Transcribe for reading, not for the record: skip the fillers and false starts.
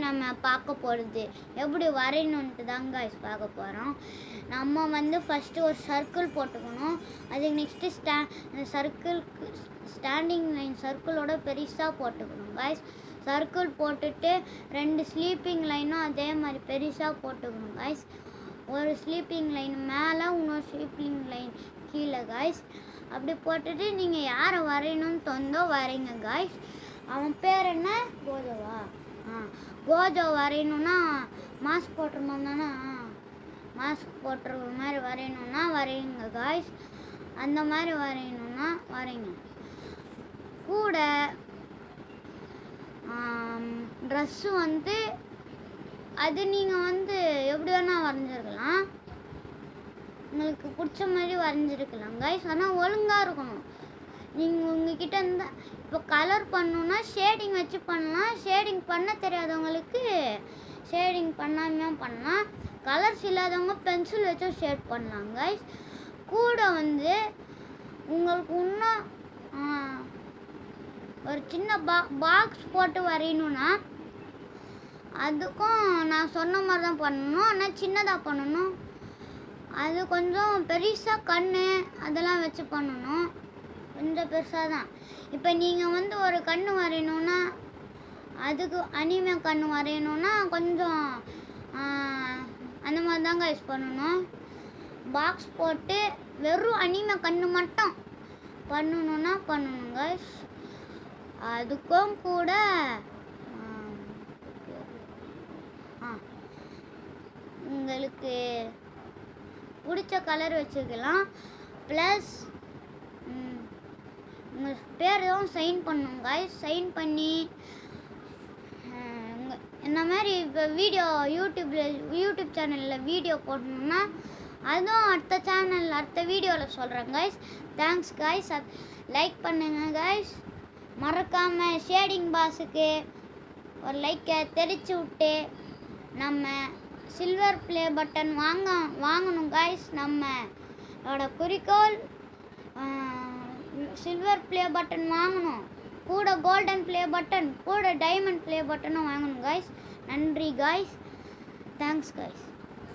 நம்ம பார்க்க போகிறது எப்படி வரையணுன்ட்டு தாங்க guys பார்க்க போகிறோம். நம்ம வந்து ஃபஸ்ட்டு ஒரு சர்க்கிள் போட்டுக்கணும். அதுக்கு நெக்ஸ்ட்டு சர்க்கிள்க்கு ஸ்டாண்டிங் லைன் சர்க்கிளோட பெருசாக போட்டுக்கணும் guys. சர்க்கிள் போட்டுட்டு 2 ஸ்லீப்பிங் லைனும் அதே மாதிரி பெருசாக போட்டுக்கணும் guys. ஒரு ஸ்லீப்பிங் லைன் மேலே இன்னொரு ஸ்லீப்பிங் லைன் கீழே guys. அப்படி போட்டுட்டு நீங்கள் யாரை வரையணும்னு தோந்தோ வரைங்க guys. அவன் பேர் என்ன? கோஜோவா? கோஜோ வரையணுன்னா மாஸ்க் போட்டிருந்தோம்னா மாஸ்க் போட்டுற மாதிரி வரையணுன்னா வரையுங்க காய்ஸ். அந்த மாதிரி வரையணுன்னா வரைங்க. கூட ட்ரெஸ்ஸு வந்து அது நீங்கள் வந்து எப்படி வேணால் வரைஞ்சிருக்கலாம், உங்களுக்கு பிடிச்ச மாதிரி வரைஞ்சிருக்கலாம் காய்ஸ். ஆனால் ஒழுங்காக இருக்கணும். நீங்கள் உங்ககிட்ட இருந்தால் இப்போ கலர் பண்ணணுன்னா ஷேடிங் வச்சு பண்ணலாம். ஷேடிங் பண்ண தெரியாதவங்களுக்கு ஷேடிங் பண்ணாமல் பண்ணலாம். கலர்ஸ் இல்லாதவங்க பென்சில் வச்சும் ஷேட் பண்ணலாம் கைஸ். கூட வந்து உங்களுக்கு இன்னும் ஒரு சின்ன பாக்ஸ் போட்டு வரையணுன்னா அதுக்கும் நான் சொன்ன மாதிரி தான் பண்ணணும். ஆனால் சின்னதாக பண்ணணும். அது கொஞ்சம் பெருசாக கண் அதெல்லாம் வச்சு பண்ணணும். கொஞ்சம் பெருசாக தான். இப்போ நீங்கள் வந்து ஒரு கண் வரையணுன்னா அதுக்கு அனிமே கண் வரையணுன்னா கொஞ்சம் அந்த மாதிரி தாங்க யூஸ் பண்ணணும். பாக்ஸ் போட்டு வெறும் அனிமே கண் மட்டும் பண்ணணுன்னா பண்ணணும் கைஸ். அதுக்கும் கூட உங்களுக்கு பிடிச்ச கலர் வச்சுக்கலாம். ப்ளஸ் உங்கள் பேரும் சைன் பண்ணும் காய்ஸ். சைன் பண்ணி இந்த மாதிரி இப்போ வீடியோ யூடியூப் சேனலில் வீடியோ போடணுன்னா அதுவும் அடுத்த வீடியோவில் சொல்கிறேன் காய்ஸ். Thanks guys. லைக் பண்ணுங்கள் காய்ஸ். மறக்காமல் ஷேடிங் பாஸுக்கு ஒரு லைக்கை தெரிச்சு விட்டு நம்ம சில்வர் ப்ளே பட்டன் வாங்கணும் காய்ஸ். நம்மளோட குறிக்கோள் சில்வர் ப்ளே பட்டன் வாங்கணும். கூட கோல்டன் ப்ளே பட்டன், கூட டைமண்ட் ப்ளே பட்டனும் வாங்கணும் காய்ஸ். நன்றி காய்ஸ். Thanks guys.